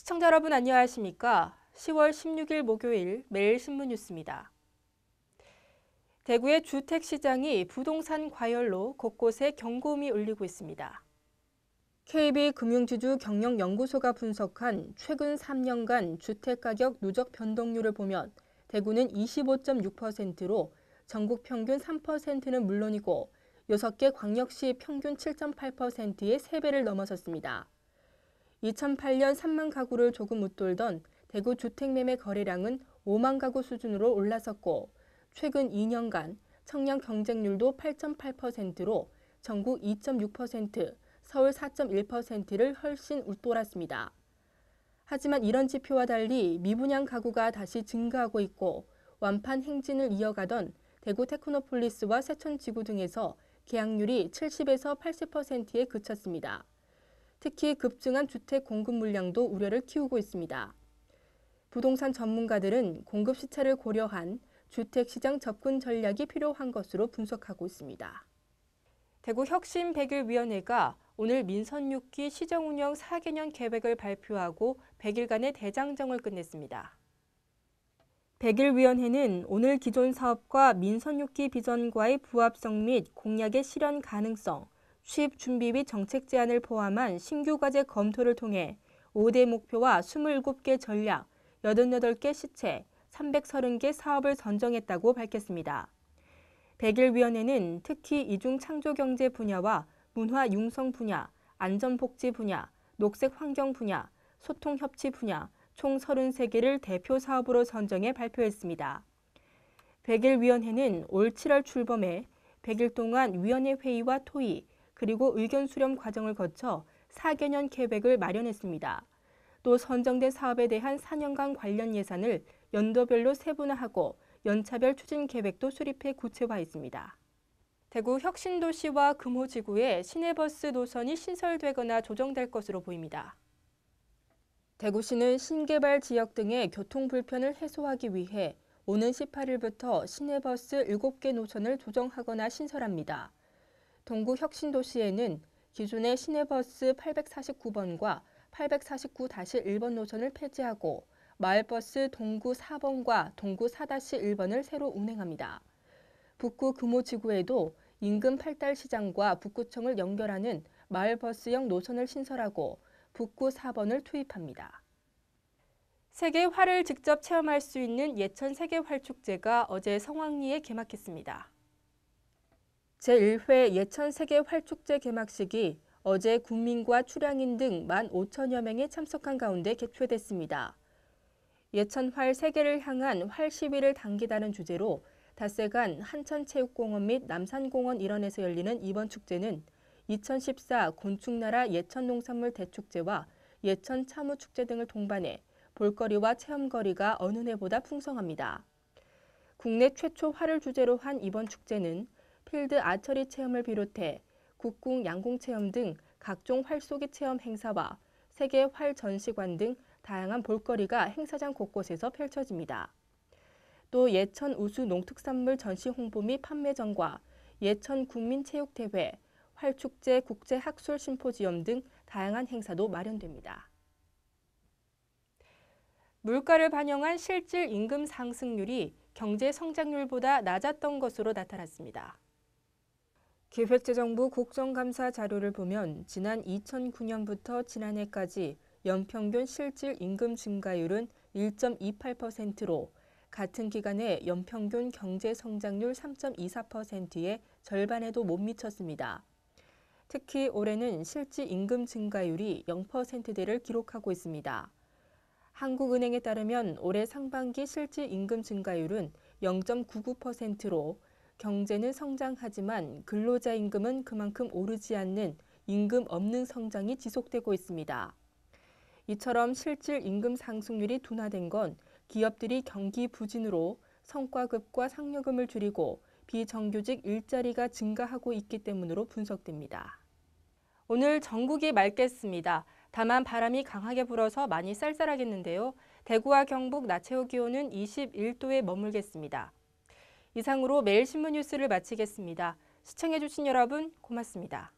시청자 여러분 안녕하십니까? 10월 16일 목요일 매일신문 뉴스입니다. 대구의 주택시장이 부동산 과열로 곳곳에 경고음이 울리고 있습니다. KB금융지주경영연구소가 분석한 최근 3년간 주택가격 누적 변동률을 보면 대구는 25.6%로 전국 평균 3%는 물론이고 6개 광역시 평균 7.8%의 3배를 넘어섰습니다. 2008년 3만 가구를 조금 웃돌던 대구 주택매매 거래량은 5만 가구 수준으로 올라섰고 최근 2년간 청년 경쟁률도 8.8%로 전국 2.6%, 서울 4.1%를 훨씬 웃돌았습니다. 하지만 이런 지표와 달리 미분양 가구가 다시 증가하고 있고 완판 행진을 이어가던 대구 테크노폴리스와 세천지구 등에서 계약률이 70에서 80%에 그쳤습니다. 특히 급증한 주택 공급 물량도 우려를 키우고 있습니다. 부동산 전문가들은 공급 시차를 고려한 주택시장 접근 전략이 필요한 것으로 분석하고 있습니다. 대구 혁신100일위원회가 오늘 민선 6기 시정운영 4개년 계획을 발표하고 100일간의 대장정을 끝냈습니다. 100일위원회는 오늘 기존 사업과 민선 6기 비전과의 부합성 및 공약의 실현 가능성, 수입 준비 및 정책 제안을 포함한 신규 과제 검토를 통해 5대 목표와 27개 전략, 88개 시체, 330개 사업을 선정했다고 밝혔습니다. 100일위원회는 특히 이중창조경제 분야와 문화융성 분야, 안전복지 분야, 녹색환경 분야, 소통협치 분야 총 33개를 대표 사업으로 선정해 발표했습니다. 100일위원회는 올 7월 출범해 100일 동안 위원회 회의와 토의, 그리고 의견 수렴 과정을 거쳐 4개년 계획을 마련했습니다. 또 선정된 사업에 대한 4년간 관련 예산을 연도별로 세분화하고 연차별 추진 계획도 수립해 구체화했습니다. 대구 혁신도시와 금호지구에 시내버스 노선이 신설되거나 조정될 것으로 보입니다. 대구시는 신개발 지역 등의 교통 불편을 해소하기 위해 오는 18일부터 시내버스 7개 노선을 조정하거나 신설합니다. 동구 혁신도시에는 기존의 시내버스 849번과 849-1번 노선을 폐지하고 마을버스 동구 4번과 동구 4-1번을 새로 운행합니다. 북구 금호지구에도 인근 팔달시장과 북구청을 연결하는 마을버스형 노선을 신설하고 북구 4번을 투입합니다. 세계 활을 직접 체험할 수 있는 예천 세계활축제가 어제 성황리에 개막했습니다. 제1회 예천 세계활축제 개막식이 어제 국민과 출향인 등 15,000여 명이 참석한 가운데 개최됐습니다. 예천활 세계를 향한 활 시위를 당기다는 주제로 닷새간 한천체육공원 및 남산공원 일원에서 열리는 이번 축제는 2014 곤충나라 예천농산물 대축제와 예천 참우축제 등을 동반해 볼거리와 체험거리가 어느 해보다 풍성합니다. 국내 최초 활을 주제로 한 이번 축제는 필드 아처리 체험을 비롯해 국궁 양궁 체험 등 각종 활쏘기 체험 행사와 세계 활 전시관 등 다양한 볼거리가 행사장 곳곳에서 펼쳐집니다. 또 예천 우수 농특산물 전시 홍보 및 판매전과 예천 국민체육대회, 활축제 국제학술 심포지엄 등 다양한 행사도 마련됩니다. 물가를 반영한 실질 임금 상승률이 경제 성장률보다 낮았던 것으로 나타났습니다. 기획재정부 국정감사 자료를 보면 지난 2009년부터 지난해까지 연평균 실질 임금 증가율은 1.28%로 같은 기간에 연평균 경제 성장률 3.24%의 절반에도 못 미쳤습니다. 특히 올해는 실질 임금 증가율이 0%대를 기록하고 있습니다. 한국은행에 따르면 올해 상반기 실질 임금 증가율은 0.99%로 경제는 성장하지만 근로자 임금은 그만큼 오르지 않는 임금 없는 성장이 지속되고 있습니다. 이처럼 실질 임금 상승률이 둔화된 건 기업들이 경기 부진으로 성과급과 상여금을 줄이고 비정규직 일자리가 증가하고 있기 때문으로 분석됩니다. 오늘 전국이 맑겠습니다. 다만 바람이 강하게 불어서 많이 쌀쌀하겠는데요. 대구와 경북 낮 최고 기온은 21도에 머물겠습니다. 이상으로 매일신문 뉴스를 마치겠습니다. 시청해주신 여러분 고맙습니다.